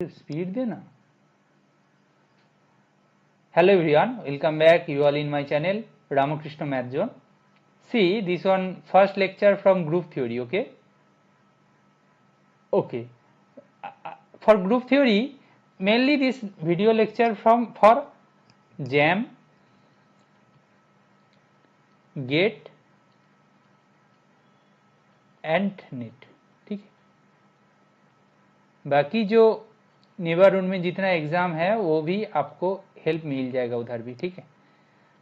Speed देना। Hello everyone, welcome back you all in my channel Ramakrishna Math Zone. See this one first lecture from group theory. Okay. For group theory, mainly this video lecture for JAM, GATE and NET. ठीक है, बाकी जो neighbourhood में जितना exam है वो भी आपको हेल्प मिल जाएगा उधर भी। ठीक है,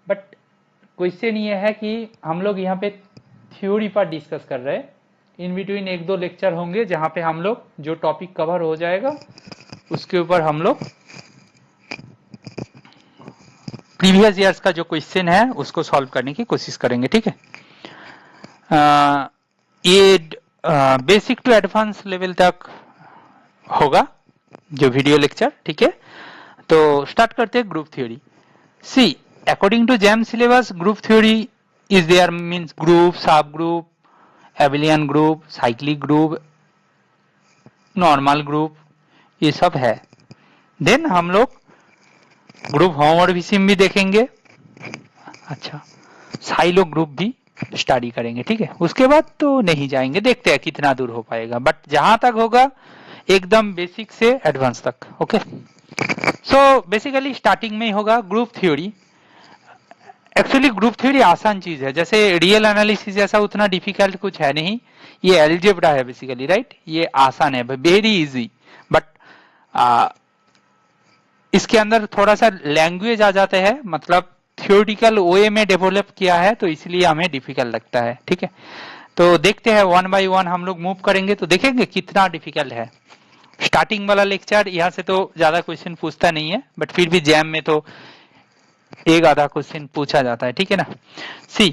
बट क्वेश्चन ये है कि हम लोग यहाँ पे थ्योरी पर डिस्कस कर रहे हैं। इन बिटवीन एक दो लेक्चर होंगे जहाँ पे हम लोग जो टॉपिक कवर हो जाएगा उसके ऊपर हम लोग प्रीवियस ईयर्स का जो क्वेश्चन है उसको सॉल्व करने की कोशिश करेंगे। ठीक है, ये बेसिक टू एडवांस लेवल तक होगा जो वीडियो लेक्चर। ठीक है, तो स्टार्ट करते हैं group theory. See according to JAM syllabus group theory is there means group, sub group, abelian group, cyclic group, normal group, ये सब है। देन हम लोग ग्रुप होमोमॉर्फिज्म भी देखेंगे। अच्छा, साइलो ग्रुप भी स्टडी करेंगे। ठीक है, उसके बाद तो नहीं जाएंगे, देखते हैं कितना दूर हो पाएगा, बट जहां तक होगा एकदम बेसिक से एडवांस तक। ओके, सो बेसिकली स्टार्टिंग में ही होगा group theory. Actually group theory आसान चीज है, जैसे रियल एनालिसिस जैसा उतना डिफिकल्ट कुछ है नहीं। ये अलजेब्रा है बेसिकली, राइट? ये आसान है, वेरी इजी, बट इसके अंदर थोड़ा सा लैंग्वेज आ जाता है, मतलब थ्योरेटिकल वे में डेवलप किया है, तो इसलिए हमें डिफिकल्ट लगता है। ठीक है, तो देखते हैं वन बाय वन हम लोग मूव करेंगे तो देखेंगे कितना डिफिकल्ट है। स्टार्टिंग वाला लेक्चर यहाँ से तो ज्यादा क्वेश्चन पूछता नहीं है, बट फिर भी जैम में तो एक आधा क्वेश्चन पूछा जाता है। ठीक है ना। See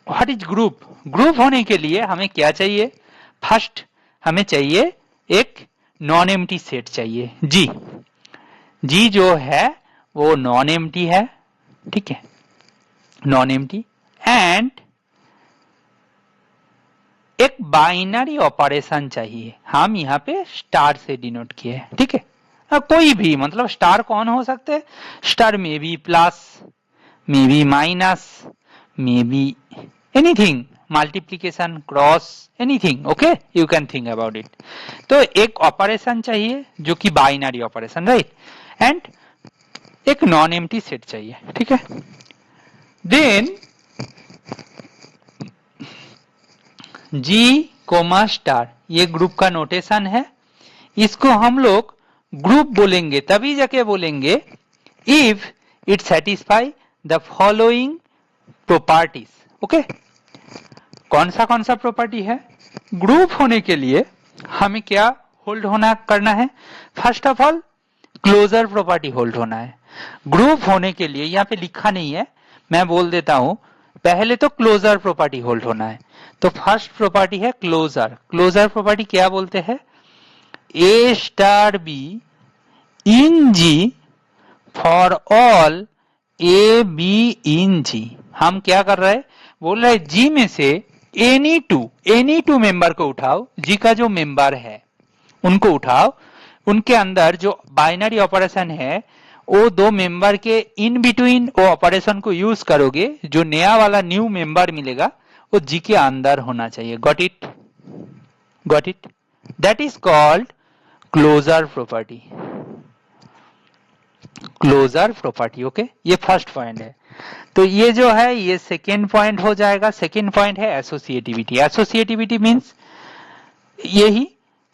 what is group? Group होने के लिए हमें क्या चाहिए? फर्स्ट हमें चाहिए एक नॉन एम्प्टी सेट चाहिए। जी जो है वो नॉन एम्प्टी है। ठीक है, नॉन एम्प्टी, एंड एक बाइनरी ऑपरेशन चाहिए। हम यहाँ पे स्टार से डिनोट किए। ठीक है, कोई भी, मतलब स्टार कौन हो सकते हैं? Star may be plus, may be minus, may be anything, multiplication, cross, anything. Okay, you can think about it. तो एक ऑपरेशन चाहिए जो कि बाइनरी ऑपरेशन, राइट? एंड एक नॉन एम्प्टी सेट चाहिए। ठीक है, देन जी कोमा स्टार, ये ग्रुप का नोटेशन है। इसको हम लोग ग्रुप बोलेंगे तभी जाके बोलेंगे if it satisfy the following properties. Okay, कौन सा प्रॉपर्टी है? ग्रुप होने के लिए हमें क्या होल्ड होना करना है? First of all closure property hold होना है। ग्रुप होने के लिए यहाँ पे लिखा नहीं है, मैं बोल देता हूं, पहले तो क्लोजर प्रॉपर्टी होल्ड होना है। तो फर्स्ट प्रॉपर्टी है क्लोजर। क्लोजर प्रॉपर्टी क्या बोलते हैं? A star B in G for all A B in G. हम क्या कर रहे हैं? बोल रहे जी में से एनी टू मेंबर को उठाओ। जी का जो मेंबर है उनको उठाओ, उनके अंदर जो बाइनरी ऑपरेशन है वो दो मेंबर के इन बिटवीन वो ऑपरेशन को यूज करोगे, जो नया वाला न्यू मेंबर मिलेगा वो जी के अंदर होना चाहिए। Got it? That is called closure property. Closure property. Okay, ये फर्स्ट पॉइंट है। तो ये जो है ये सेकेंड पॉइंट हो जाएगा। सेकेंड पॉइंट है एसोसिएटिविटी। एसोसिएटिविटी मींस यही,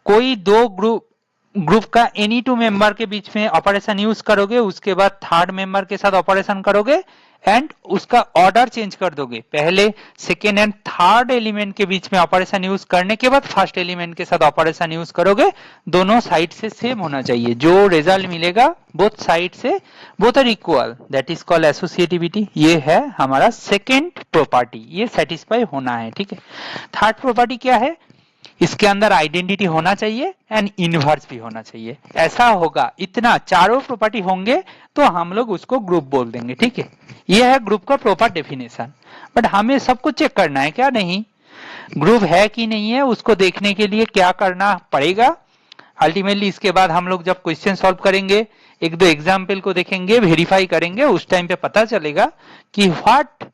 कोई दो ग्रुप का एनी टू मेंबर के बीच में ऑपरेशन यूज करोगे, उसके बाद थर्ड मेंबर के साथ ऑपरेशन करोगे एंड उसका ऑर्डर चेंज कर दोगे। पहले सेकेंड एंड थर्ड एलिमेंट के बीच में ऑपरेशन यूज करने के बाद फर्स्ट एलिमेंट के साथ ऑपरेशन यूज करोगे। दोनों साइड से सेम होना चाहिए, जो रिजल्ट मिलेगा बोथ साइड से both are equal, that is called associativity. ये है हमारा सेकेंड प्रॉपर्टी, ये सेटिस्फाई होना है। ठीक है, थर्ड प्रॉपर्टी क्या है? इसके अंदर आइडेंटिटी होना चाहिए एंड इनवर्स भी होना चाहिए। ऐसा होगा, इतना चारों प्रॉपर्टी होंगे तो हम लोग उसको ग्रुप बोल देंगे। ठीक है, यह है ग्रुप का प्रॉपर डेफिनेशन। बट हमें सब कुछ चेक करना है क्या? नहीं, ग्रुप है कि नहीं है उसको देखने के लिए क्या करना पड़ेगा? अल्टीमेटली इसके बाद हम लोग जब क्वेश्चन सॉल्व करेंगे, एक दो एग्जाम्पल को देखेंगे, वेरीफाई करेंगे, उस टाइम पे पता चलेगा कि what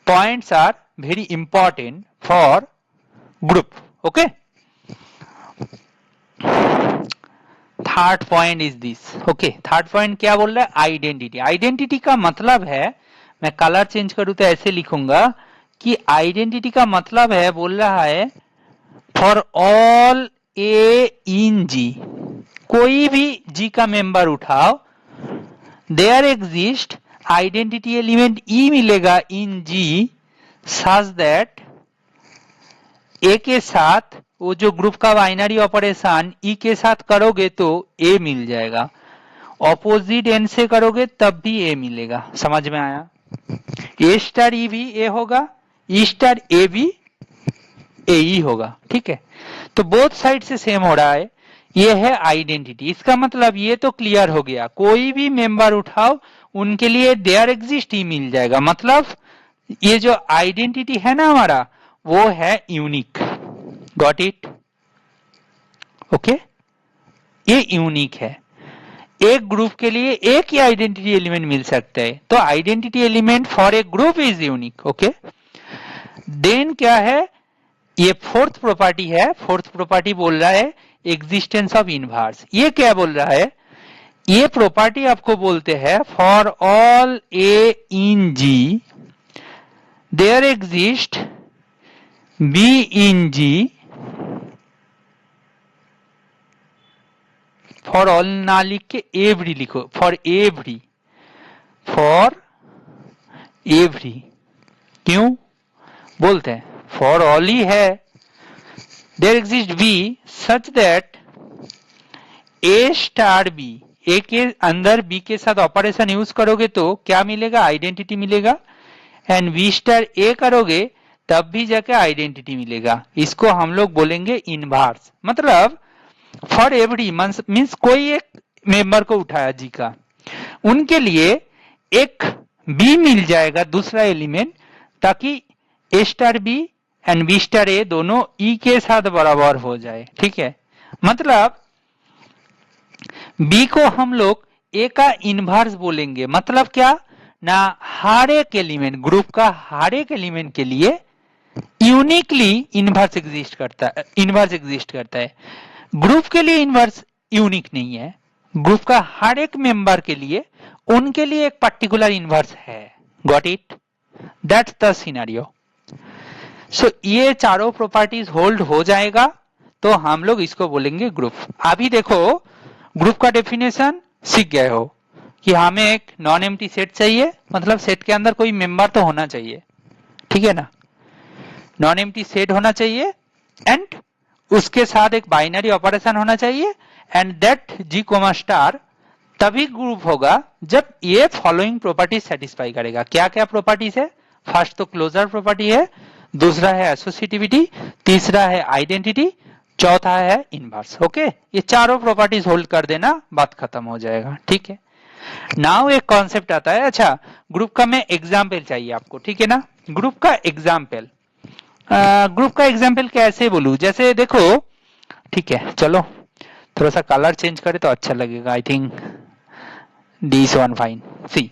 points are very important for group. Okay, third point is this. Okay, third point क्या बोल रहा है? आइडेंटिटी। आइडेंटिटी का मतलब है, मैं कलर चेंज करूं तो ऐसे लिखूंगा कि आइडेंटिटी का मतलब है, बोल रहा है फॉर ऑल ए इन जी, कोई भी जी का मेंबर उठाओ, देयर एग्जिस्ट आइडेंटिटी एलिमेंट ई मिलेगा इन जी सच दैट ए के साथ वो जो ग्रुप का बाइनरी ऑपरेशन ई के साथ करोगे तो ए मिल जाएगा, ऑपोजिट एन से करोगे तब भी ए मिलेगा। समझ में आया? ए स्टार ई भी ए होगा, ई स्टार ए भी ए ई होगा। ठीक है, तो बोथ साइड से सेम हो रहा है, ये है आइडेंटिटी। इसका मतलब ये तो क्लियर हो गया, कोई भी मेंबर उठाओ उनके लिए देयर एग्जिस्ट ही मिल जाएगा। मतलब ये जो आइडेंटिटी है ना हमारा, वो है यूनिक। Got it? ओके, ये यूनिक है, एक ग्रुप के लिए एक ही आइडेंटिटी एलिमेंट मिल सकता है, तो identity element for a group is unique. Okay, then क्या है, ये फोर्थ प्रॉपर्टी है। फोर्थ प्रॉपर्टी बोल रहा है एग्जिस्टेंस ऑफ इनवर्स। ये क्या बोल रहा है? ये प्रॉपर्टी आपको बोलते हैं for all A in G there exist B in G, for all ना लिख के एवरी लिखो, फॉर एवरी, फॉर एवरी। क्यों बोलते हैं? फॉर ऑल ही है, there exist B such that A star B, A के अंदर बी के साथ ऑपरेशन यूज करोगे तो क्या मिलेगा? आइडेंटिटी मिलेगा। एंड बी स्टार ए करोगे तब भी जाके आइडेंटिटी मिलेगा। इसको हम लोग बोलेंगे इनवर्स। मतलब फॉर एवरी मीन्स कोई एक मेंबर को उठाया जी का, उनके लिए एक बी मिल जाएगा, दूसरा एलिमेंट, ताकि A star B and B star A दोनों ई के साथ बराबर हो जाए। ठीक है, मतलब बी को हम लोग ए का इनवर्स बोलेंगे। मतलब क्या ना, हर एक एलिमेंट, ग्रुप का हर एक एलिमेंट के लिए यूनिकली इनवर्स एग्जिस्ट करता है। ग्रुप के लिए इनवर्स यूनिक नहीं है, ग्रुप का हर एक मेंबर के लिए उनके लिए एक पर्टिकुलर इनवर्स है। Got it? That's the scenario. So ये चारों प्रॉपर्टीज होल्ड हो जाएगा तो हम लोग इसको बोलेंगे ग्रुप। अभी देखो, ग्रुप का डेफिनेशन सीख गए हो कि हमें एक नॉन एम्प्टी सेट चाहिए, मतलब सेट के अंदर कोई मेंबर तो होना चाहिए। ठीक है ना, नॉन एम्प्टी सेट होना चाहिए एंड उसके साथ एक बाइनरी ऑपरेशन होना चाहिए, and that G comma star तभी ग्रुप होगा जब ये फॉलोइंग प्रॉपर्टी सेटिस्फाई करेगा। क्या क्या प्रॉपर्टीज है? फर्स्ट तो क्लोजर प्रॉपर्टी है, दूसरा है एसोसिएटिविटी, तीसरा है आइडेंटिटी, चौथा है इनवर्स। ओके, ये चारों प्रॉपर्टीज होल्ड कर देना, बात खत्म हो जाएगा। ठीक है, नाउ एक कॉन्सेप्ट आता है। अच्छा, ग्रुप का मैं एग्जाम्पल चाहिए आपको, ठीक है ना? ग्रुप का एग्जाम्पल, ग्रुप का एग्जाम्पल कैसे बोलूं? जैसे देखो, ठीक है, चलो थोड़ा सा कलर चेंज करे तो अच्छा लगेगा। I think this one fine. See,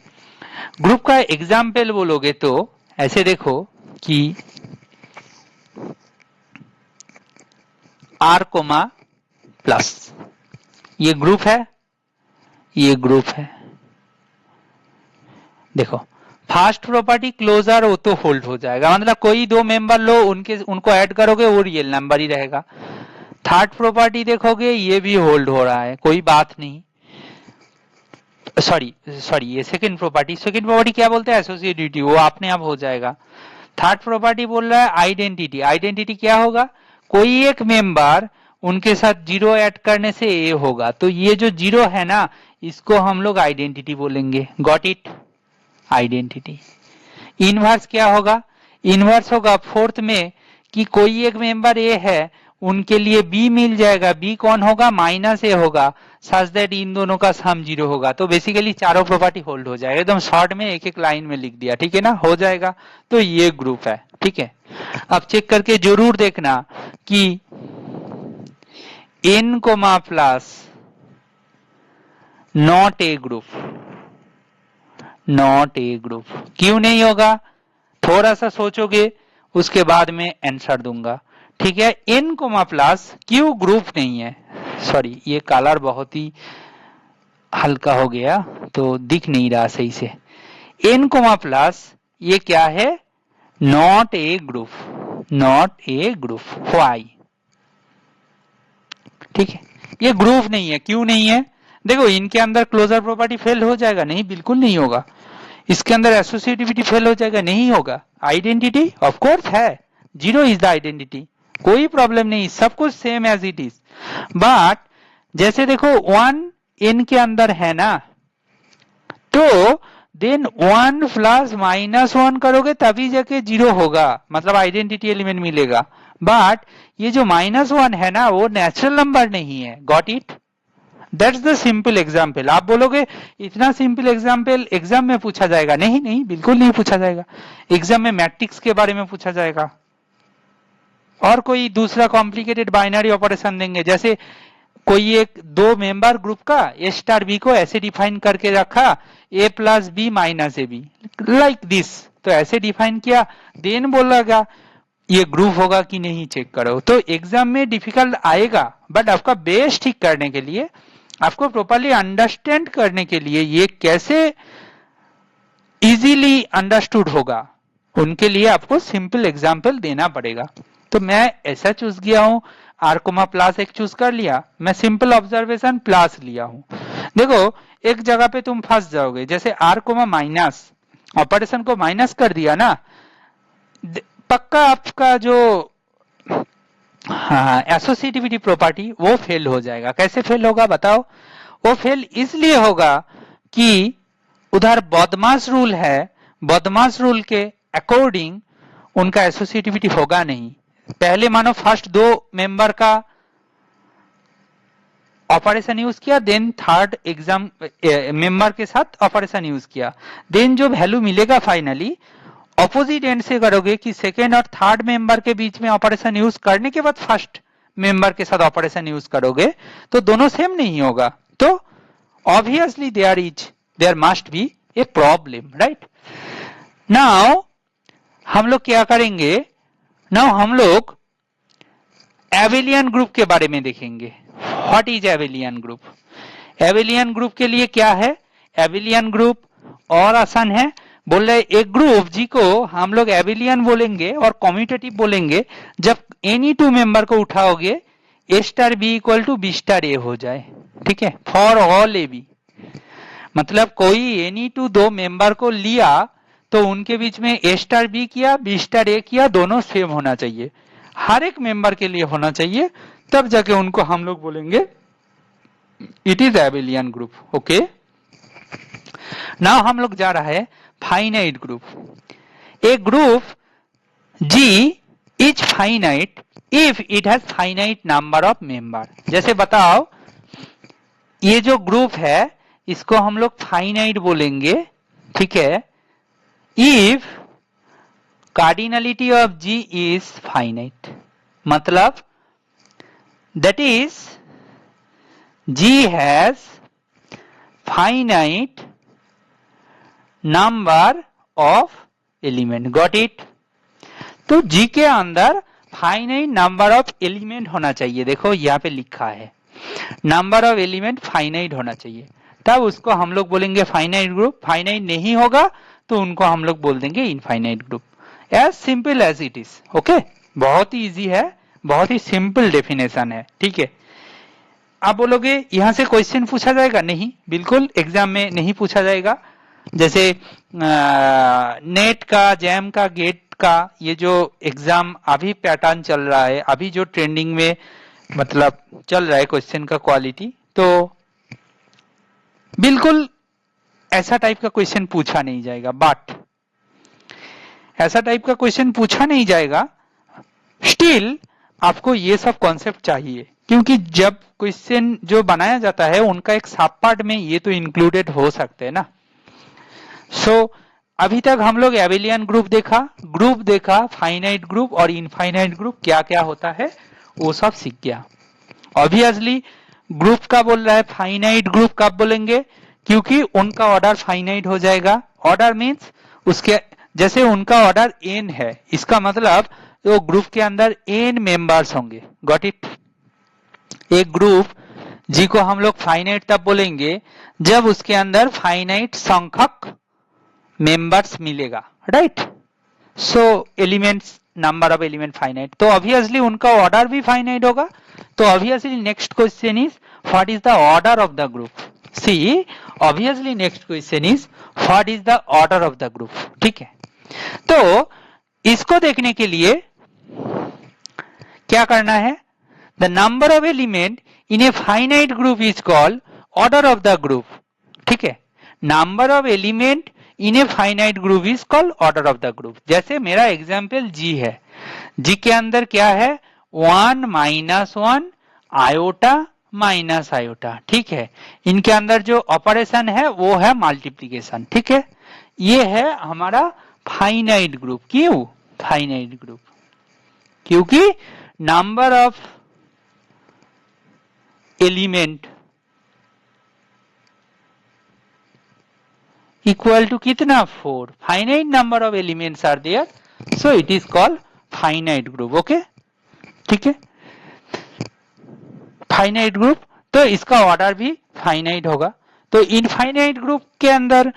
group का एग्जाम्पल बोलोगे तो ऐसे देखो कि आर कोमा प्लस, ये ग्रुप है, ये ग्रुप है। देखो, फर्स्ट प्रॉपर्टी क्लोजर वो तो होल्ड हो जाएगा, मतलब कोई दो मेंबर लो, उनको ऐड करोगे वो रियल नंबर ही रहेगा। थर्ड प्रॉपर्टी देखोगे ये भी होल्ड हो रहा है, कोई बात नहीं। सॉरी ये सेकंड प्रॉपर्टी क्या बोलते हैं? एसोसिएटिविटी, वो अपने आप हो जाएगा। थर्ड प्रॉपर्टी बोल रहा है आइडेंटिटी। आइडेंटिटी क्या होगा? कोई एक मेंबर, उनके साथ जीरो ऐड करने से ए होगा, तो ये जो जीरो है ना, इसको हम लोग आइडेंटिटी बोलेंगे। Got it? आइडेंटिटी। इनवर्स क्या होगा? इनवर्स होगा फोर्थ में कि कोई एक मेंबर ए है, उनके लिए बी मिल जाएगा। बी कौन होगा? माइनस ए होगा, सच दैट इन दोनों का सम जीरो होगा। तो बेसिकली चारों प्रॉपर्टी होल्ड हो जाएगा। एकदम शॉर्ट में एक एक लाइन में लिख दिया, ठीक है ना, हो जाएगा। तो ये ग्रुप है, ठीक है। अब चेक करके जरूर देखना कि n coma plus not a group, not a group. क्यों नहीं होगा, थोड़ा सा सोचोगे उसके बाद में आंसर दूंगा। ठीक है, n कोमा प्लस क्यों ग्रुप नहीं है, सॉरी ये कलर बहुत ही हल्का हो गया तो दिख नहीं रहा सही से। n कोमा प्लस ये क्या है, not a group, not a group. Why, ठीक है, ये ग्रुप नहीं है। क्यों नहीं है, देखो इनके अंदर क्लोजर प्रॉपर्टी फेल हो जाएगा, नहीं बिल्कुल नहीं होगा। इसके अंदर एसोसिएटिविटी फेल हो जाएगा, नहीं होगा। आइडेंटिटी ऑफ कोर्स है, जीरो इज द आइडेंटिटी, कोई प्रॉब्लम नहीं, सब कुछ same as it is. But जैसे देखो 1 n के अंदर है ना, तो देन 1 प्लस माइनस 1 करोगे तभी जाके जीरो होगा, मतलब आइडेंटिटी एलिमेंट मिलेगा। बट ये जो -1 है ना, वो नेचुरल नंबर नहीं है। Got it, that's the simple example. आप बोलोगे इतना सिंपल एग्जाम्पल एग्जाम में पूछा जाएगा, नहीं नहीं बिल्कुल नहीं पूछा जाएगा। एग्जाम में मैट्रिक्स के बारे में पूछा जाएगा, और कोई दूसरा कॉम्प्लिकेटेड बाइनरी ऑपरेशन देंगे। जैसे कोई एक दो मेंबर ग्रुप का ए स्टार बी को ऐसे डिफाइन करके रखा, A plus B minus A B, like this, तो ऐसे डिफाइन किया, देन बोलेगा ये ग्रुप होगा कि नहीं चेक करो। तो एग्जाम में डिफिकल्ट आएगा, बट आपका बेस ठीक करने के लिए, आपको प्रॉपरली अंडरस्टैंड करने के लिए, ये कैसे इजीली अंडरस्टूड होगा, उनके लिए आपको सिंपल एग्जाम्पल देना पड़ेगा। तो मैं ऐसा चूज किया हूं, आर कोमा प्लस एक चूज कर लिया, मैं सिंपल ऑब्जर्वेशन प्लस लिया हूं। देखो एक जगह पे तुम फंस जाओगे, जैसे आर कोमा माइनस, ऑपरेशन को माइनस कर दिया ना, पक्का आपका जो हाँ एसोसिएटिविटी प्रॉपर्टी वो फेल हो जाएगा। कैसे फेल होगा बताओ, वो फेल इसलिए होगा कि उधर बदमाश रूल है, बदमाश रूल के अकॉर्डिंग उनका एसोसिएटिविटी होगा नहीं। पहले मानो फर्स्ट दो मेंबर का ऑपरेशन यूज किया, देन थर्ड एग्जाम मेंबर के साथ ऑपरेशन यूज किया, देन जो वैल्यू मिलेगा फाइनली ऑपोजिट एंड से करोगे कि सेकेंड और थर्ड मेंबर के बीच में ऑपरेशन यूज करने के बाद फर्स्ट मेंबर के साथ ऑपरेशन यूज करोगे तो दोनों सेम नहीं होगा। तो obviously there must be a problem, right. Now हम लोग क्या करेंगे, नाउ हम लोग एबेलियन ग्रुप के बारे में देखेंगे। What is abelian group, abelian group के लिए क्या है, एबेलियन ग्रुप और आसान है, बोल रहे एक ग्रुप जी को हम लोग एबेलियन बोलेंगे और कम्यूटेटिव बोलेंगे जब एनी टू मेंबर को उठाओगे A star B equal to B star A हो जाए। ठीक है, फॉर ऑल ए बी, मतलब कोई एनी टू दो मेंबर को लिया तो उनके बीच में ए स्टार बी किया, बी स्टार ए किया, दोनों सेम होना चाहिए, हर एक मेंबर के लिए होना चाहिए, तब जाके उनको हम लोग बोलेंगे it is abelian group. Okay, now हम लोग जा रहा है finite group. A group G is finite if it has finite number of member. जैसे बताओ ये जो ग्रुप है इसको हम लोग फाइनाइट बोलेंगे, ठीक है, if cardinality of G is finite, मतलब that is G has finite number of element. Got it, तो जी के अंदर फाइनाइट नंबर ऑफ एलिमेंट होना चाहिए। देखो यहाँ पे लिखा है नंबर ऑफ एलिमेंट फाइनाइट होना चाहिए, तब उसको हम लोग बोलेंगे फाइनाइट ग्रुप। फाइनाइट नहीं होगा तो उनको हम लोग बोल देंगे infinite group. As simple as it is. Okay, बहुत ही इजी है, बहुत ही सिंपल डेफिनेशन है। ठीक है, आप बोलोगे यहां से क्वेश्चन पूछा जाएगा, नहीं बिल्कुल एग्जाम में नहीं पूछा जाएगा। जैसे नेट का, जैम का, गेट का, ये जो एग्जाम अभी पैटर्न चल रहा है, अभी जो ट्रेंडिंग में मतलब चल रहा है क्वेश्चन का क्वालिटी, तो बिल्कुल ऐसा टाइप का क्वेश्चन पूछा नहीं जाएगा। बट ऐसा टाइप का क्वेश्चन पूछा नहीं जाएगा, स्टिल आपको ये सब कॉन्सेप्ट चाहिए, क्योंकि जब क्वेश्चन जो बनाया जाता है उनका एक सब पार्ट में ये तो इंक्लूडेड हो सकते हैं ना। सो अभी तक हम लोग एबेलियन ग्रुप देखा, फाइनाइट ग्रुप और इनफाइनाइट ग्रुप क्या क्या होता है वो सब सीख गया। ऑब्वियसली ग्रुप का बोल रहा है, फाइनाइट ग्रुप कब बोलेंगे, क्योंकि उनका ऑर्डर फाइनाइट हो जाएगा। ऑर्डर मीन्स उसके जैसे उनका ऑर्डर n है, इसका मतलब वो ग्रुप के अंदर n मेंबर्स होंगे। Got it. एक ग्रुप जी को हम लोग फाइनाइट तब बोलेंगे जब उसके अंदर फाइनाइट संख्यक मेंबर्स मिलेगा, right. So elements, number of element finite, तो ऑब्वियसली उनका ऑर्डर भी फाइनाइट होगा। तो obviously next question is what is the order of the group. See obviously next question is what is the order of the group. ठीक है, तो इसको देखने के लिए क्या करना है, the number of element in a finite group is called order of the group. ठीक है, number of element in a finite group is called order of the group. जैसे मेरा एग्जाम्पल जी है, जी के अंदर क्या है, 1 -1 आयोटा माइनस आयोटा। ठीक है, इनके अंदर जो ऑपरेशन है वो है मल्टीप्लीकेशन। ठीक है, ये है हमारा फाइनाइट ग्रुप। क्यों फाइनाइट ग्रुप? क्योंकि number of element equal to कितना, 4। Finite number of elements are there, so it is called finite group. Okay, ठीक है, फाइनाइट ग्रुप, तो इसका ऑर्डर भी फाइनाइट होगा। तो इनफाइनाइट ग्रुप के अंदर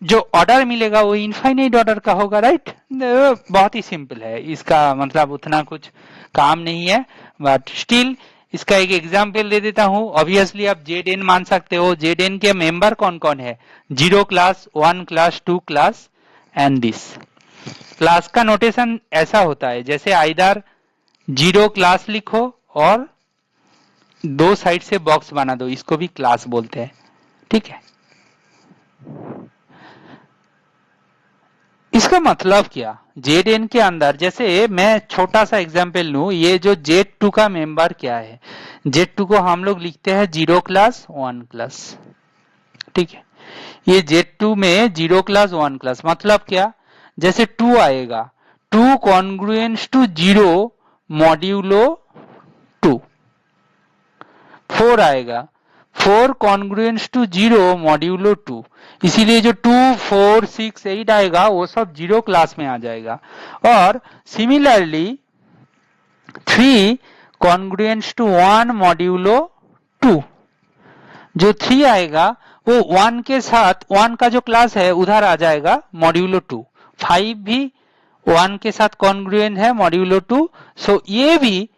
जो ऑर्डर मिलेगा वो इनफाइनाइट ऑर्डर का होगा, राइट। बहुत ही सिंपल है, इसका मतलब उतना कुछ काम नहीं है, बट स्टिल इसका एक एग्जाम्पल दे देता हूं। ऑब्वियसली आप जेड एन मान सकते हो। जेड एन के मेंबर कौन कौन है, 0 class, 1 class, 2 class and this. Class का नोटेशन ऐसा होता है, जैसे आइदर 0 क्लास लिखो और 2 साइड से बॉक्स बना दो, इसको भी क्लास बोलते हैं। ठीक है, इसका मतलब क्या, जेड एन के अंदर, जैसे मैं छोटा सा एग्जांपल लूं, ये जो Z2 का मेंबर क्या है, Z2 को हम लोग लिखते हैं 0 क्लास 1 क्लास। ठीक है, ये Z2 में 0 क्लास 1 क्लास मतलब क्या, जैसे 2 आएगा, 2 कॉन्ग्रुएंस टू 0 मॉड्यूलो 2। 4 आएगा, 4 कॉन्ग्रुएंस टू 0 मॉड्यूलो 2। इसीलिए जो 2, 4, 6, 8 आएगा वो सब 0 क्लास में आ जाएगा। और सिमिलरली 3 कॉन्ग्रुएंस टू 1 मॉड्यूलो 2, जो 3 आएगा वो 1 के साथ, 1 का जो क्लास है उधर आ जाएगा मॉड्यूलो 2। 5 भी 1 के साथ कॉन्ग्रुएंट है मॉड्यूलो 2, सो ये भी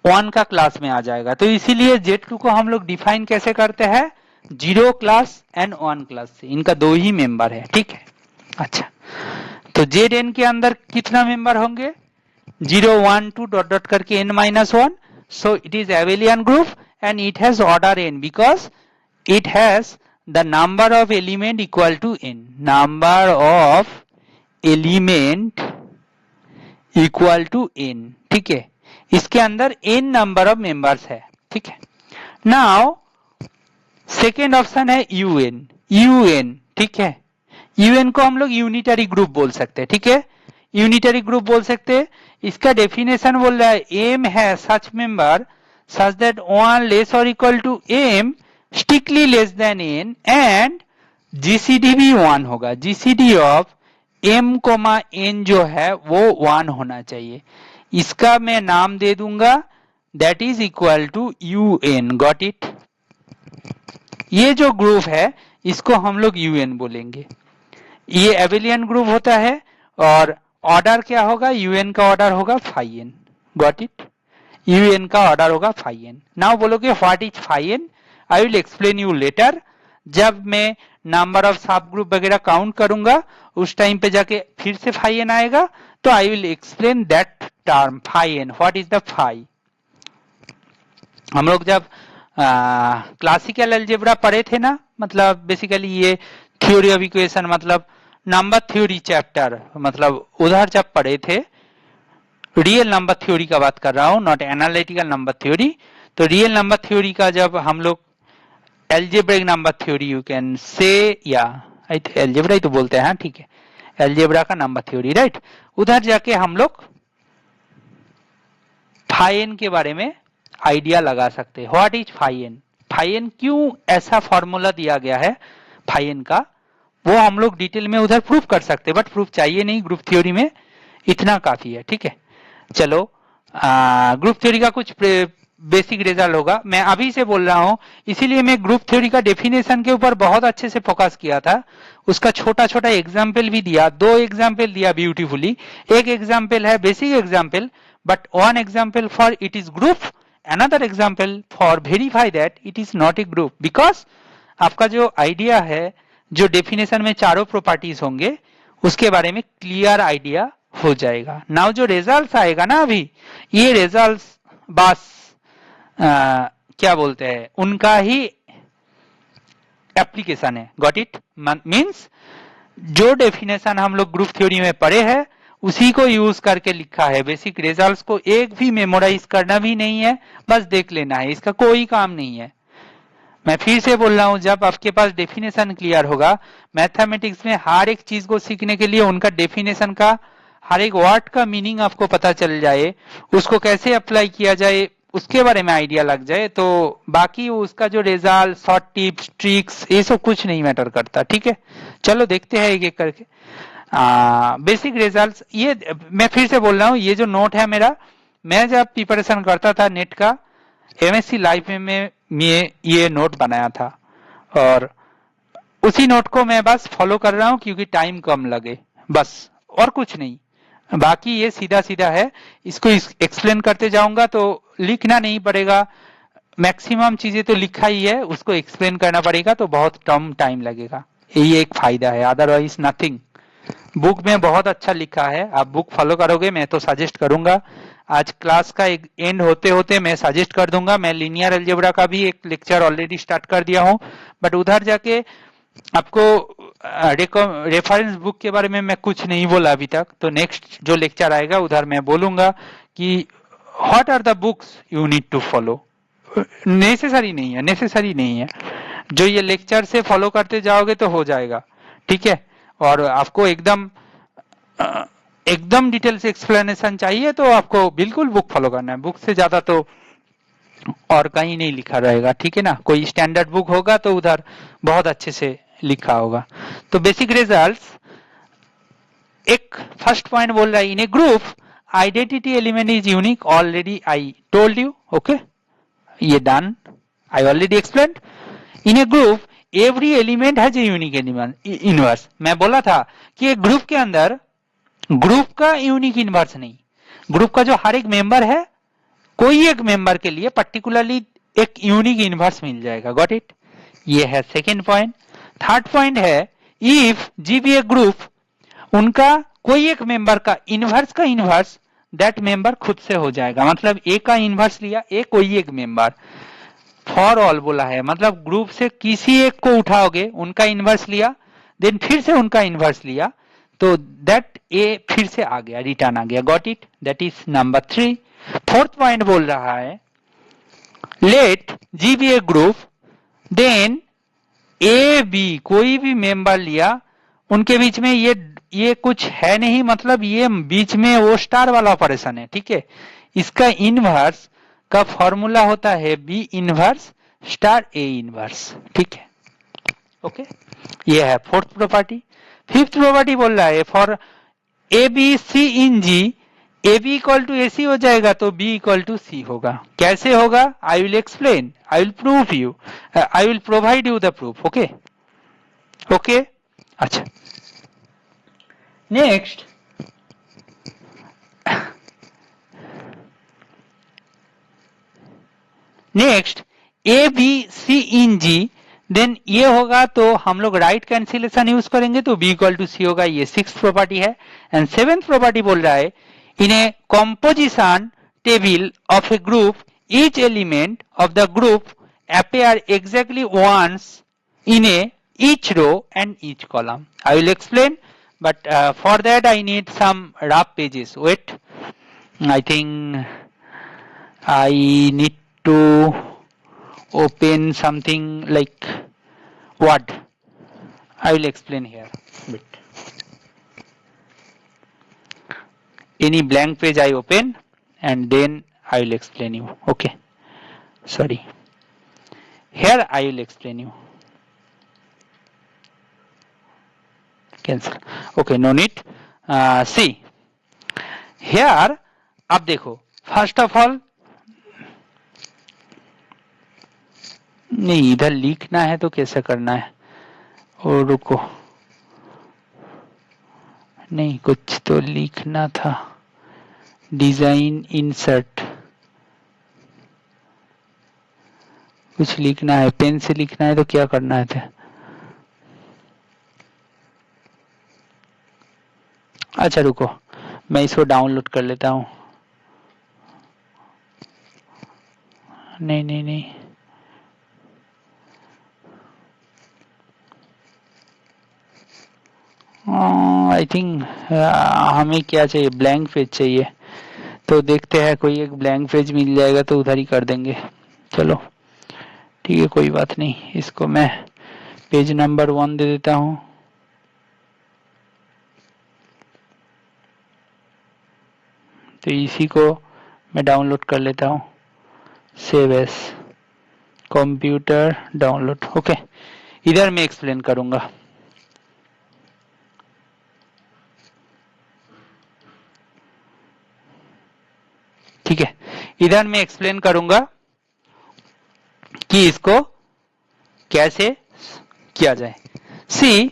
1 का क्लास में आ जाएगा। तो इसीलिए Z2 को हम लोग डिफाइन कैसे करते हैं, 0 क्लास एंड 1 क्लास से, इनका 2 ही मेंबर है। ठीक है, अच्छा, तो ZN के अंदर कितना मेंबर होंगे, 0, 1, 2 डॉट डॉट करके n-1, so it is abelian group and it has order n because it has the number of element equal to n, number of element equal to n। ठीक है, इसके अंदर n number of members है। ठीक है, now second option है UN। UN, ठीक है, UN को हम लोग यूनिटरी ग्रुप बोल सकते हैं। ठीक है, यूनिटरी ग्रुप बोल सकते हैं। इसका डेफिनेशन बोल रहा है, M है सच member such that 1 less or equal to M strictly less than n and GCD भी 1 होगा। GCD ऑफ M, N जो है वो 1 होना चाहिए। इसका मैं नाम दे दूंगा, that is equal to UN। Got it. ये जो ग्रुप है इसको हम लोग UN बोलेंगे। ये एबेलियन ग्रुप होता है और ऑर्डर क्या होगा, UN का ऑर्डर होगा phi n। Got it, UN का ऑर्डर होगा phi n। नाउ बोलोगे what is phi n, I will explain you later. जब मैं नंबर ऑफ सब ग्रुप वगैरह काउंट करूंगा उस टाइम पे जाके फिर से phi n आएगा, तो आई will explain that term phi n, what is the phi। हम लोग जब क्लासिकल अलजेब्रा पढ़े थे ना, मतलब बेसिकली ये थ्योरी ऑफ इक्वेशन, मतलब नंबर थ्योरी चैप्टर, मतलब उधर जब पढ़े थे, रियल नंबर थ्योरी का बात कर रहा हूं, नॉट एनालिटिकल नंबर थ्योरी। तो रियल नंबर थ्योरी का जब हम लोग algebraic number theory you can say, या एल्जेब्रा ही तो बोलते हैं, ठीक है, एल्जेब्रा का नंबर थ्योरी, राइट। उधर जाके हम लोग phi n के बारे में आइडिया लगा सकते हैं। What is phi n, phi n क्यों ऐसा फॉर्मूला दिया गया है फाई एन का, वो हम लोग डिटेल में उधर प्रूफ कर सकते हैं, बट प्रूफ चाहिए नहीं, ग्रुप थ्योरी में इतना काफी है। ठीक है, चलो ग्रुप थ्योरी का कुछ बेसिक रिजल्ट होगा, मैं अभी से बोल रहा हूं, इसीलिए मैं ग्रुप थ्योरी का डेफिनेशन के ऊपर बहुत अच्छे से फोकस किया था, उसका छोटा छोटा एग्जाम्पल भी दिया, 2 एग्जाम्पल दिया ब्यूटीफुली। एक एग्जाम्पल है basic example, but 1 example for it is group, another example for verify that it is not a group, because आपका जो आइडिया है, जो डेफिनेशन में चारों प्रॉपर्टीज होंगे, उसके बारे में क्लियर आइडिया हो जाएगा। नाउ जो रिजल्ट आएगा ना अभी, ये रिजल्ट बस क्या बोलते हैं, उनका ही एप्लीकेशन है। गॉट इट, मीन्स जो डेफिनेशन हम लोग ग्रुप थ्योरी में पढ़े हैं उसी को यूज करके लिखा है। बेसिक रिजल्ट्स को एक भी मेमोराइज करना भी नहीं है, बस देख लेना है, इसका कोई काम नहीं है। मैं फिर से बोल रहा हूं, जब आपके पास डेफिनेशन क्लियर होगा, मैथमेटिक्स में हर एक चीज को सीखने के लिए उनका डेफिनेशन का हर एक वर्ड का मीनिंग आपको पता चल जाए, उसको कैसे अप्लाई किया जाए उसके बारे में आइडिया लग जाए, तो बाकी उसका जो रिजल्ट, शॉर्ट टिप्स, ट्रिक्स, ये सब कुछ नहीं मैटर करता। ठीक है, चलो देखते हैं एक एक करके। बेसिक रिजल्ट्स, ये मैं फिर से बोल रहा हूँ, ये जो नोट है मेरा, मैं जब प्रिपरेशन करता था नेट का एमएससी लाइफ में ये नोट बनाया था, और उसी नोट को मैं बस फॉलो कर रहा हूँ क्योंकि टाइम कम लगे, बस, और कुछ नहीं। बाकी ये सीधा सीधा है, इसको एक्सप्लेन करते जाऊंगा तो लिखना नहीं पड़ेगा, मैक्सिमम चीजें तो लिखा ही है, उसको एक्सप्लेन करना पड़ेगा तो बहुत कम टाइम लगेगा, यही एक फायदा है, अदरवाइज नथिंग। बुक में बहुत अच्छा लिखा है, आप बुक फॉलो करोगे, मैं तो सजेस्ट करूंगा। आज क्लास का एक एंड होते होते मैं सजेस्ट कर दूंगा, मैं लीनियर अलजेब्रा का भी एक लेक्चर ऑलरेडी स्टार्ट कर दिया हूं, बट उधर जाके आपको रेफरेंस बुक के बारे में मैं कुछ नहीं बोला अभी तक, तो नेक्स्ट जो लेक्चर आएगा उधर मैं बोलूंगा कि what are the books you need to follow. Necessary नहीं है, जो ये लेक्चर से फॉलो करते जाओगे तो हो जाएगा। ठीक है, और आपको एकदम डिटेल से एक्सप्लेनेशन चाहिए तो आपको बिल्कुल बुक फॉलो करना है, बुक से ज्यादा तो और कहीं नहीं लिखा रहेगा। ठीक है ना, कोई स्टैंडर्ड बुक होगा तो उधर बहुत अच्छे से लिखा होगा। तो बेसिक रिजल्ट्स, एक फर्स्ट पॉइंट बोल रहा है, in a group identity element is unique, already I told you, okay, ये done, I already explained. In a group every element has a unique element inverse, मैं बोला था कि एक ग्रुप के अंदर ग्रुप का यूनिक इनवर्स नहीं, ग्रुप का जो हर एक मेंबर है, कोई एक मेंबर के लिए पर्टिकुलरली एक यूनिक इनवर्स मिल जाएगा। गॉट इट, ये है सेकेंड पॉइंट। थर्ड पॉइंट है, if G be a group, उनका कोई एक मेंबर का इनवर्स दैट मेंबर खुद से हो जाएगा, मतलब ए का इनवर्स लिया, ए कोई एक मेंबर, फॉर ऑल बोला है, मतलब ग्रुप से किसी एक को उठाओगे, उनका इनवर्स लिया, देन फिर से उनका इनवर्स लिया, तो दैट ए फिर से आ गया, रिटर्न आ गया। Got it, that is number 3। Fourth point बोल रहा है, let G be a group, then a b, कोई भी मेंबर लिया, उनके बीच में ये कुछ है नहीं, मतलब ये बीच में वो स्टार वाला ऑपरेशन है। ठीक है, इसका इनवर्स का फॉर्मूला होता है बी इनवर्स स्टार ए इनवर्स। ठीक है, ओके, ये है फोर्थ प्रॉपर्टी। फिफ्थ प्रॉपर्टी बोल रहा है, for A B C in G, A B equal to A C हो जाएगा तो बी इक्वल टू सी होगा। कैसे होगा, I will explain, I will prove you, I will provide you the proof. Okay okay, अच्छा, next A B C in G, then ये होगा तो हम लोग राइट कैंसिलेशन यूज करेंगे तो बी इक्वल टू सी होगा, ये सिक्स्थ प्रॉपर्टी है। एंड सेवेंथ प्रॉपर्टी बोल रहा है, in A composition table of a group, each element of the group appear exactly once in each row and each column. I will explain, but for that I need some rough pages. Wait, I think I need to open something like Word. I will explain here. Wait. Any blank page I open and then I will explain you. Okay. sorry, here I will explain you. Cancel. Okay, no need. See here, अब देखो first of all, नहीं इधर लिखना है तो कैसे करना है, और रुको, नहीं कुछ तो लिखना था, डिजाइन इंसर्ट कुछ लिखना है, पेन से लिखना है तो क्या करना है था? अच्छा रुको, मैं इसको डाउनलोड कर लेता हूँ। नहीं नहीं नहीं, आई थिंक हमें क्या चाहिए, ब्लैंक पेज चाहिए, तो देखते हैं कोई एक ब्लैंक पेज मिल जाएगा तो उधर ही कर देंगे। चलो ठीक है, कोई बात नहीं, इसको मैं पेज नंबर 1 दे देता हूँ। तो इसी को मैं डाउनलोड कर लेता हूँ, save S computer download. Okay, इधर मैं एक्सप्लेन करूंगा। ठीक है, इधर मैं एक्सप्लेन करूंगा कि इसको कैसे किया जाए। सी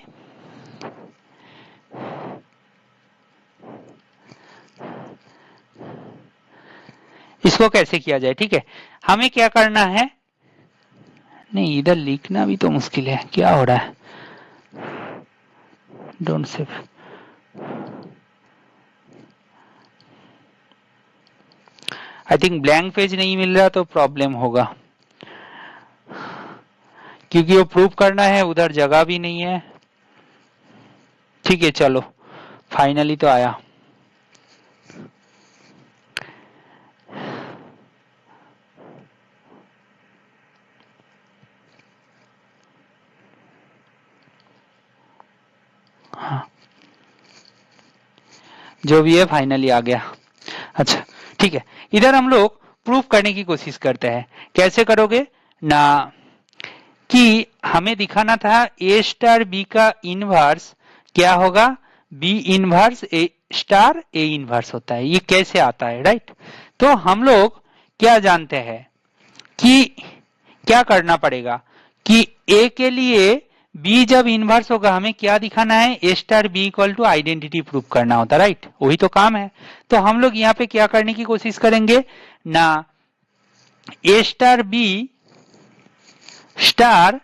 इसको कैसे किया जाए, ठीक है, हमें क्या करना है, नहीं इधर लिखना भी तो मुश्किल है, क्या हो रहा है, don't save, I think blank page नहीं मिल रहा तो प्रॉब्लम होगा, क्योंकि वो प्रूव करना है, उधर जगह भी नहीं है। ठीक है चलो, फाइनली तो आया। हाँ, जो भी है फाइनली आ गया। अच्छा ठीक है, इधर हम लोग प्रूफ करने की कोशिश करते हैं। कैसे करोगे ना, कि हमें दिखाना था ए स्टार बी का इनवर्स क्या होगा, b inverse a star A inverse होता है, ये कैसे आता है, राइट। तो हम लोग क्या जानते हैं कि क्या करना पड़ेगा, कि ए के लिए बी जब इनवर्स होगा हमें क्या दिखाना है, A star B equal to identity prove करना होता, राइट, वही तो काम है। तो हम लोग यहाँ पे क्या करने की कोशिश करेंगे ना, A star B star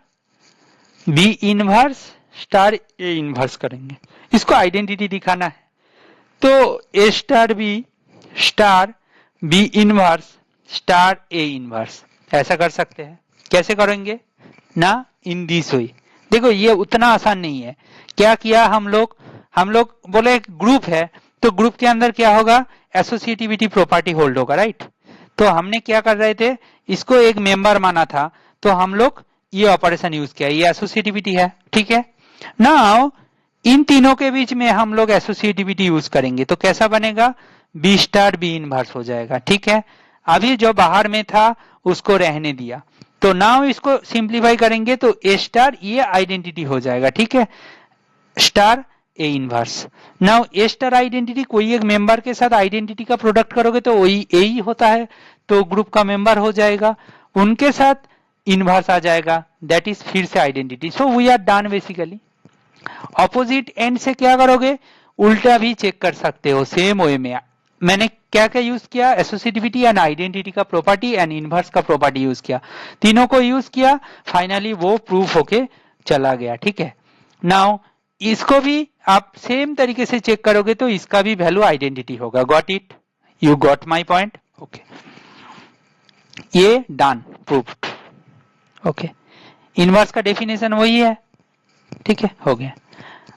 B inverse star A inverse करेंगे, इसको आइडेंटिटी दिखाना है। तो A star B star B inverse star A inverse ऐसा कर सकते हैं। कैसे करेंगे ना, इन दिस वे। देखो ये उतना आसान नहीं है। क्या किया हम लोग बोले एक ग्रुप है, तो ग्रुप के अंदर क्या होगा, एसोसिएटिविटी प्रॉपर्टी होल्ड होगा, राइट। तो हमने क्या कर रहे थे, इसको एक मेंबर माना था, तो हम लोग ये ऑपरेशन यूज किया, ये एसोसिएटिविटी है, ठीक है। नाउ इन तीनों के बीच में हम लोग एसोसिएटिविटी यूज करेंगे, तो कैसा बनेगा, बी स्टार बी इनवर्स हो जाएगा, ठीक है। अभी जो बाहर में था उसको रहने दिया, तो नाउ इसको सिंप्लीफाई करेंगे तो ए स्टार ये आइडेंटिटी हो जाएगा, ठीक है, star A inverse. Now A star identity कोई एक मेंबर के साथ आइडेंटिटी का प्रोडक्ट करोगे तो वही ए ही होता है, तो ग्रुप का मेंबर हो जाएगा, उनके साथ इनवर्स आ जाएगा, दैट इज फिर से identity. So we are done basically. Opposite end से क्या करोगे, उल्टा भी चेक कर सकते हो सेम वे में। मैंने क्या क्या यूज किया, एसोसिएटिविटी एंड आइडेंटिटी का प्रॉपर्टी एंड इनवर्स का प्रॉपर्टी यूज किया, तीनों को यूज किया, फाइनली वो प्रूफ होके चला गया, ठीक है। नाउ इसको भी आप सेम तरीके से चेक करोगे तो इसका भी वैल्यू आइडेंटिटी होगा। Got it, you got my point, okay, ये डन, प्रूफ्ड, ओके। इनवर्स का डेफिनेशन वही है, ठीक है, हो गया।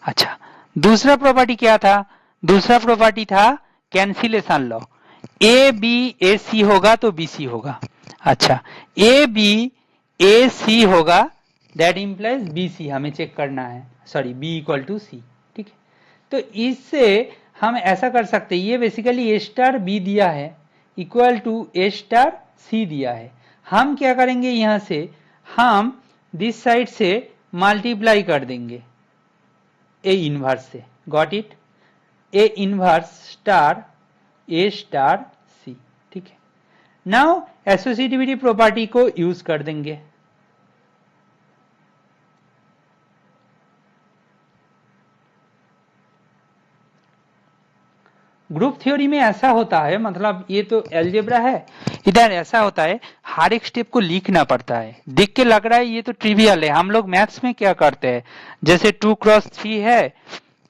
अच्छा, दूसरा प्रॉपर्टी क्या था, दूसरा प्रॉपर्टी था कैंसिलेशन लॉ, ए बी ए सी होगा तो बी सी होगा। अच्छा, ए बी ए सी होगा, दैट इंप्लाइज बी सी हमें चेक करना है, सॉरी बी इक्वल टू सी, ठीक है। तो इससे हम ऐसा कर सकते हैं, ये बेसिकली ए स्टार बी दिया है इक्वल टू ए स्टार सी दिया है, हम क्या करेंगे, यहां से हम दिस साइड से मल्टीप्लाई कर देंगे ए इनवर्स से। Got it? A inverse star A star C. ठीक है, नाउ एसोसिएटिविटी प्रॉपर्टी को यूज कर देंगे। ग्रुप थ्योरी में ऐसा होता है, मतलब ये तो एलजेब्रा है, इधर ऐसा होता है हर एक स्टेप को लिखना पड़ता है। देख के लग रहा है ये तो ट्रिवियल है। हम लोग मैथ्स में क्या करते हैं, जैसे 2 क्रॉस 3 है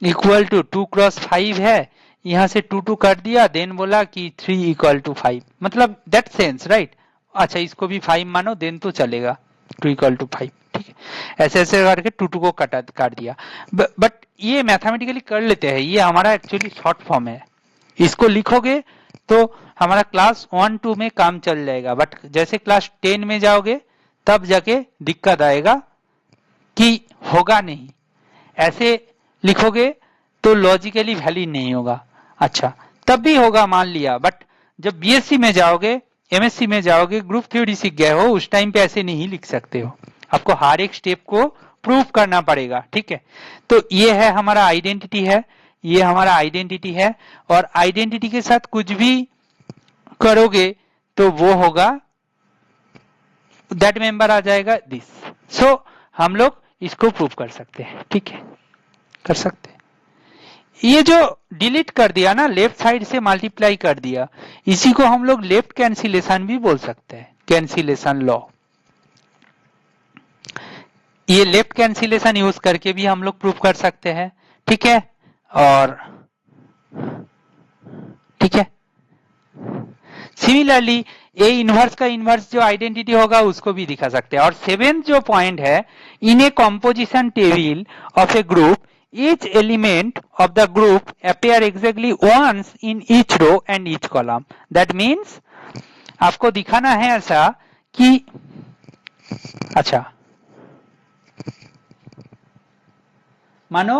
इक्वल टू 2 क्रॉस 5 है, यहां से 2 2 कर दिया, देन बोला कि 3 इक्वल टू 5, मतलब दैट सेंस राइट। अच्छा इसको भी 5 मानो देन तो चलेगा, 2 इक्वल टू 5। ठीक है, ऐसे ऐसे करके 2 2 को काट दिया। बट ये मैथमेटिकली कर लेते हैं, ये हमारा एक्चुअली शॉर्ट फॉर्म है। इसको लिखोगे तो हमारा क्लास 1 2 में काम चल जाएगा, बट जैसे क्लास 10 में जाओगे तब जाके दिक्कत आएगा कि होगा नहीं। ऐसे लिखोगे तो लॉजिकली वैलिड नहीं होगा। अच्छा तब भी होगा मान लिया, बट जब बीएससी में जाओगे, एमएससी में जाओगे, ग्रुप थ्योरी सीख गए हो, उस टाइम पे ऐसे नहीं लिख सकते हो। आपको हर एक स्टेप को प्रूव करना पड़ेगा। ठीक है, तो ये है हमारा आइडेंटिटी है, ये हमारा आइडेंटिटी है, और आइडेंटिटी के साथ कुछ भी करोगे तो वो होगा दैट मेंबर आ जाएगा दिस। सो हम लोग इसको प्रूव कर सकते हैं। ठीक है, कर सकते हैं। ये जो डिलीट कर दिया ना, लेफ्ट साइड से मल्टीप्लाई कर दिया, इसी को हम लोग लेफ्ट कैंसिलेशन भी बोल सकते हैं, कैंसिलेशन लॉ। ये लेफ्ट कैंसिलेशन यूज करके भी हम लोग प्रूव कर सकते हैं। ठीक है, और ठीक है, सिमिलरली ए इनवर्स का इनवर्स जो आइडेंटिटी होगा उसको भी दिखा सकते हैं। और सेवेंथ जो पॉइंट है, in a composition table of a group each element of the group appear exactly once in each row and each column. That means आपको दिखाना है ऐसा कि अच्छा मानो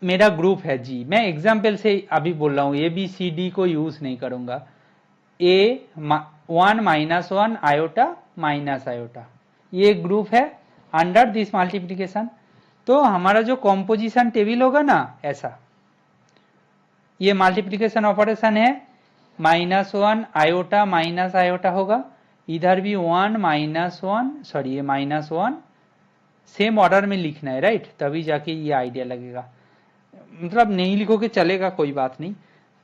मेरा ग्रुप है जी, मैं एग्जाम्पल से अभी बोल रहा हूं, ए बी सी डी को यूज नहीं करूंगा। ए 1 माइनस 1 आयोटा माइनस आयोटा, ये ग्रुप है अंडर दिस मल्टीप्लीकेशन। तो हमारा जो कॉम्पोजिशन टेबल होगा ना, ऐसा ये मल्टीप्लीकेशन ऑपरेशन है, -1 आयोटा माइनस आयोटा होगा, इधर भी 1 माइनस 1, सॉरी ये -1, सेम ऑर्डर में लिखना है राइट, तभी जाके ये आइडिया लगेगा। मतलब नहीं लिखोगे चलेगा, कोई बात नहीं।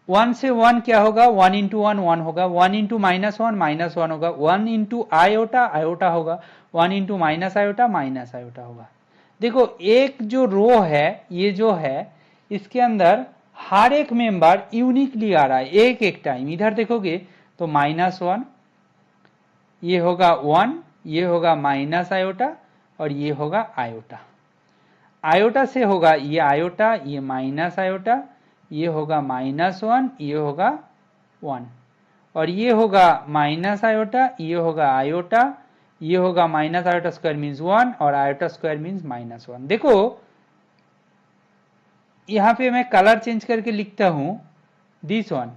1 से 1 क्या होगा, 1 इंटू 1 1 होगा, 1 इंटू -1 -1 होगा, 1 इंटू आयोटा आयोटा होगा, 1 into minus iota minus iota होगा। देखो एक जो रो है, ये जो है इसके अंदर हर एक मेंबर यूनिकली आ रहा है एक एक टाइम। इधर देखोगे तो -1, ये होगा 1, ये होगा माइनस आयोटा, और ये होगा आयोटा। आयोटा से होगा ये आयोटा, ये माइनस आयोटा, ये होगा -1, ये होगा 1, और ये होगा माइनस आयोटा, ये होगा आयोटा, ये होगा माइनस आयोटा स्क्वायर मीन्स 1, और आयोटा स्क्वायर मीन्स -1। देखो यहां पे मैं कलर चेंज करके लिखता हूं दिस वन।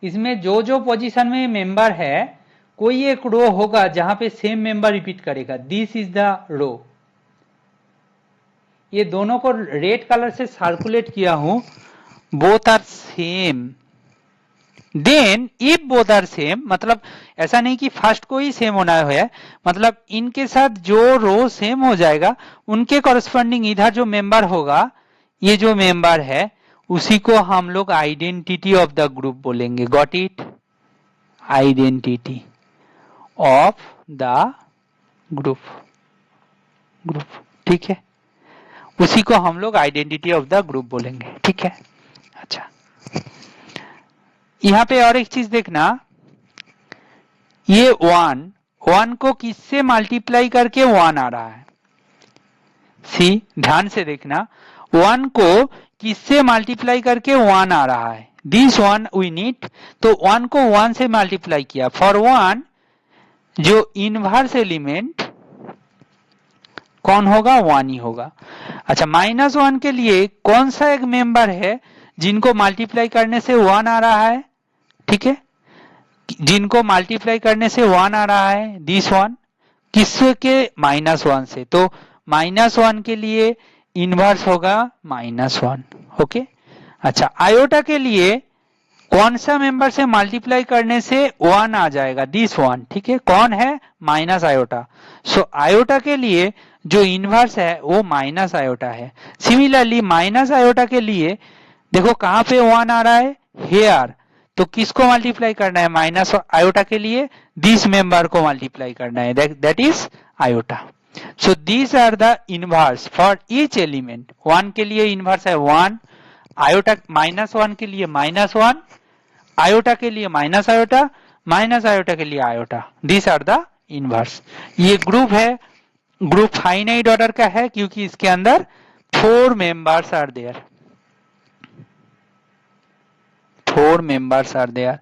इसमें जो जो पोजीशन में मेंबर है, कोई एक रो होगा जहां पे सेम मेंबर रिपीट करेगा, दिस इज द रो। ये दोनों को रेड कलर से सर्कुलेट किया हूं, both are same. Then if both are same, मतलब ऐसा नहीं कि फर्स्ट को ही सेम होना है, मतलब इनके साथ जो रो सेम हो जाएगा उनके कॉरेस्पॉन्डिंग इधर जो मेंबर होगा, ये जो मेंबर है उसी को हम लोग आइडेंटिटी ऑफ द ग्रुप बोलेंगे। Got it? Identity of the group, ठीक है, उसी को हम लोग आइडेंटिटी ऑफ द ग्रुप बोलेंगे। ठीक है, अच्छा यहां पे और एक चीज देखना, ये 1 को किससे मल्टीप्लाई करके 1 आ रहा है। सी ध्यान से देखना, 1 को किससे मल्टीप्लाई करके 1 आ रहा है, दिस 1 वी नीड। तो 1 को 1 से मल्टीप्लाई किया, फॉर 1 जो इनवर्स एलिमेंट कौन होगा, 1 ही होगा। अच्छा -1 के लिए कौन सा एक मेंबर है जिनको मल्टीप्लाई करने से 1 आ रहा है, ठीक है, जिनको मल्टीप्लाई करने से 1 आ रहा है, दिस वन, किसके -1 से, तो -1 के लिए इनवर्स होगा -1। ओके, अच्छा आयोटा के लिए कौन सा मेंबर से मल्टीप्लाई करने से 1 आ जाएगा, दिस वन, ठीक है, कौन है, माइनस आयोटा। सो आयोटा के लिए जो इनवर्स है वो माइनस आयोटा है। सिमिलरली माइनस आयोटा के लिए देखो कहां पे 1 आ रहा है, हेयर, तो किसको मल्टीप्लाई करना है, माइनस आयोटा के लिए दिस मेंबर को मल्टीप्लाई करना है, that is iota. So these are the inverse for each element. 1 के लिए इनवर्स है 1, आयोटा -1 के लिए -1, आयोटा के लिए माइनस आयोटा के लिए iota, this are the inverse. ये ग्रुप है, ग्रुप फाइनाइट ऑर्डर का है क्योंकि इसके अंदर 4 members are there, 4 members are there.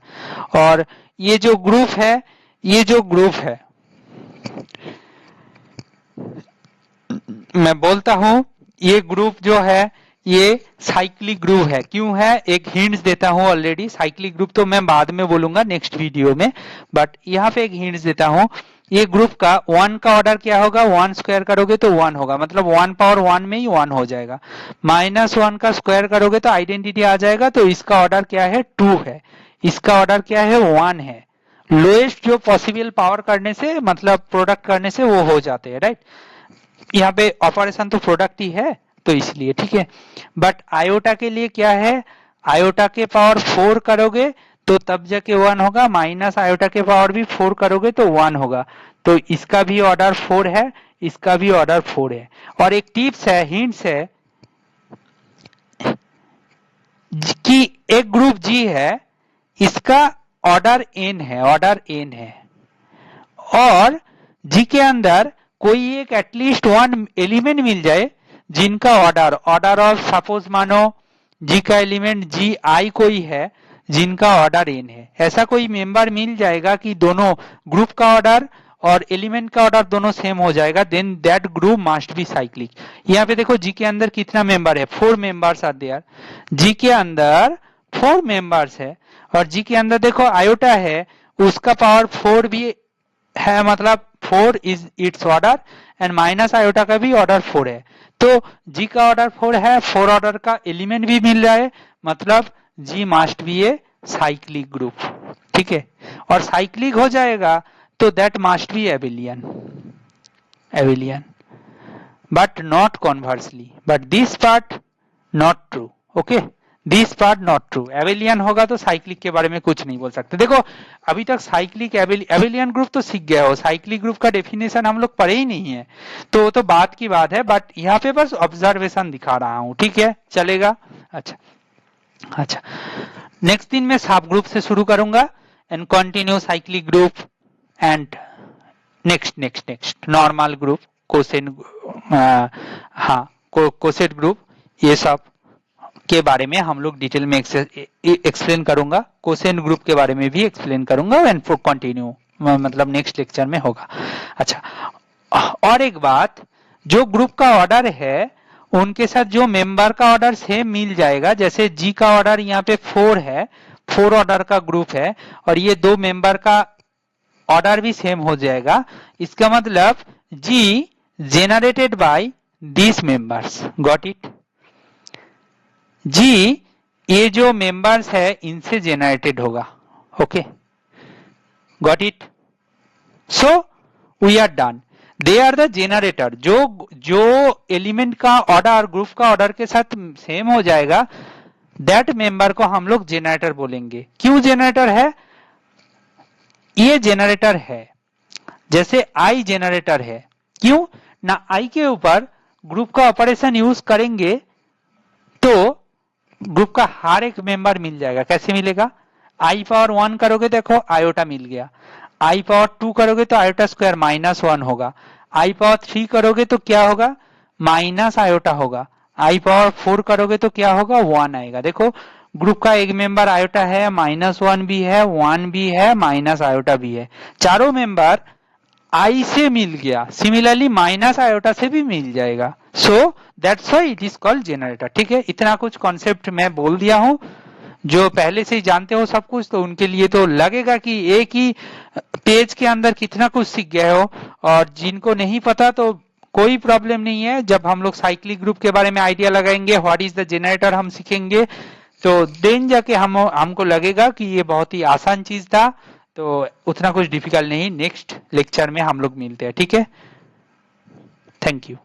और ये जो ग्रुप है, ये जो ग्रुप है, मैं बोलता हूं ये ग्रुप जो है ये साइक्लिक ग्रुप है। क्यों है, एक हिंट्स देता हूं ऑलरेडी। साइक्लिक ग्रुप तो मैं बाद में बोलूंगा नेक्स्ट वीडियो में, बट यहाँ पे एक हिंट्स देता हूं। ये ग्रुप का 1 का ऑर्डर क्या होगा, 1 स्क्वायर करोगे तो 1 होगा, मतलब 1 पावर 1 में ही 1 हो जाएगा। -1 का स्क्वायर करोगे तो आइडेंटिटी आ जाएगा, तो इसका ऑर्डर क्या है, 2 है, इसका ऑर्डर क्या है, 1 है। लोएस्ट जो पॉसिबल पावर करने से, मतलब प्रोडक्ट करने से वो हो जाते हैं, राइट। यहाँ पे ऑपरेशन तो प्रोडक्ट ही है तो इसलिए, ठीक है। बट आयोटा के लिए क्या है, आयोटा के पावर 4 करोगे तो तब जाके 1 होगा, माइनस आयोटा के पावर भी 4 करोगे तो 1 होगा, तो इसका भी ऑर्डर 4 है, इसका भी ऑर्डर 4 है। और एक टिप्स है, हिंट्स है कि एक ग्रुप जी है, इसका ऑर्डर n है, ऑर्डर n है, और जी के अंदर कोई एक एटलीस्ट 1 एलिमेंट मिल जाए जिनका ऑर्डर ऑफ, सपोज मानो जी का एलिमेंट जी आई कोई है जिनका ऑर्डर n है, ऐसा कोई मेंबर मिल जाएगा कि दोनों ग्रुप का ऑर्डर और एलिमेंट का ऑर्डर दोनों सेम हो जाएगा, then that group must be cyclic. यहाँ पे देखो जी के अंदर कितना मेंबर है, 4 मेंबर्स आर देयर, जी के अंदर 4 मेंबर्स है, और जी के अंदर देखो आयोटा है, उसका पावर 4 भी है, मतलब 4 is it's order, and minus iota का भी ऑर्डर 4 है, तो जी का ऑर्डर 4 है, 4 ऑर्डर का एलिमेंट भी मिल रहा है, मतलब G must be a cyclic group, ठीक है। और साइक्लिक हो जाएगा तो that must be abelian, abelian, but not conversely, but this part not true, okay, this part not true. Abelian होगा तो साइक्लिक के बारे में कुछ नहीं बोल सकते। देखो अभी तक साइक्लिक एबिलियन ग्रुप तो सीख गए हो, साइक्लिक ग्रुप का डेफिनेशन हम लोग पढ़े ही नहीं है, तो वो तो बात की बात है, बट यहाँ पे बस ऑब्जर्वेशन दिखा रहा हूं, ठीक है, चलेगा। अच्छा नेक्स्ट दिन मैं सब ग्रुप से शुरू करूंगा and continue cyclic group and next normal group, coset, coset group, ये सब के बारे में हम लोग डिटेल में एक्सप्लेन करूंगा, कोसेट ग्रुप के बारे में भी एक्सप्लेन करूंगा एंड फॉर कंटिन्यू, मतलब नेक्स्ट लेक्चर में होगा। अच्छा, और एक बात, जो ग्रुप का ऑर्डर है उनके साथ जो मेंबर का ऑर्डर सेम मिल जाएगा, जैसे जी का ऑर्डर यहाँ पे 4 है, 4 ऑर्डर का ग्रुप है, और ये 2 मेंबर का ऑर्डर भी सेम हो जाएगा, इसका मतलब G generated by this members, got it. G ये जो मेंबर्स है इनसे जेनरेटेड होगा, okay, got it. So we are done, they are the generator, जो एलिमेंट का ऑर्डर ग्रुप का ऑर्डर के साथ सेम हो जाएगा, दैट मेंबर को हम लोग जेनरेटर बोलेंगे। क्यों जेनरेटर है, ये जेनरेटर है, जैसे आई जेनरेटर है, क्यों ना, आई के ऊपर ग्रुप का ऑपरेशन यूज करेंगे तो ग्रुप का हर एक मेंबर मिल जाएगा। कैसे मिलेगा, आई पावर 1 करोगे देखो आयोटा मिल गया, आई पावर 2 करोगे तो आयोटा स्क्वायर -1 होगा, आई पावर 3 करोगे तो क्या होगा, माइनस आयोटा होगा, आई पावर 4 करोगे तो क्या होगा, 1 आएगा। देखो ग्रुप का एक मेंबर आयोटा है, -1 भी है, 1 भी है, माइनस आयोटा भी है, चारों मेंबर आई से मिल गया, सिमिलरली माइनस आयोटा से भी मिल जाएगा, so that's why it is called generator, ठीक है। इतना कुछ कॉन्सेप्ट मैं बोल दिया हूं, जो पहले से ही जानते हो सब कुछ, तो उनके लिए तो लगेगा कि एक ही पेज के अंदर कितना कुछ सीख गए हो। और जिनको नहीं पता तो कोई प्रॉब्लम नहीं है, जब हम लोग साइक्लिक ग्रुप के बारे में आइडिया लगाएंगे, व्हाट इज द जनरेटर हम सीखेंगे, तो देन जाके हमको लगेगा कि ये बहुत ही आसान चीज था, तो उतना कुछ डिफिकल्ट नहीं। नेक्स्ट लेक्चर में हम लोग मिलते हैं, ठीक है। Thank you.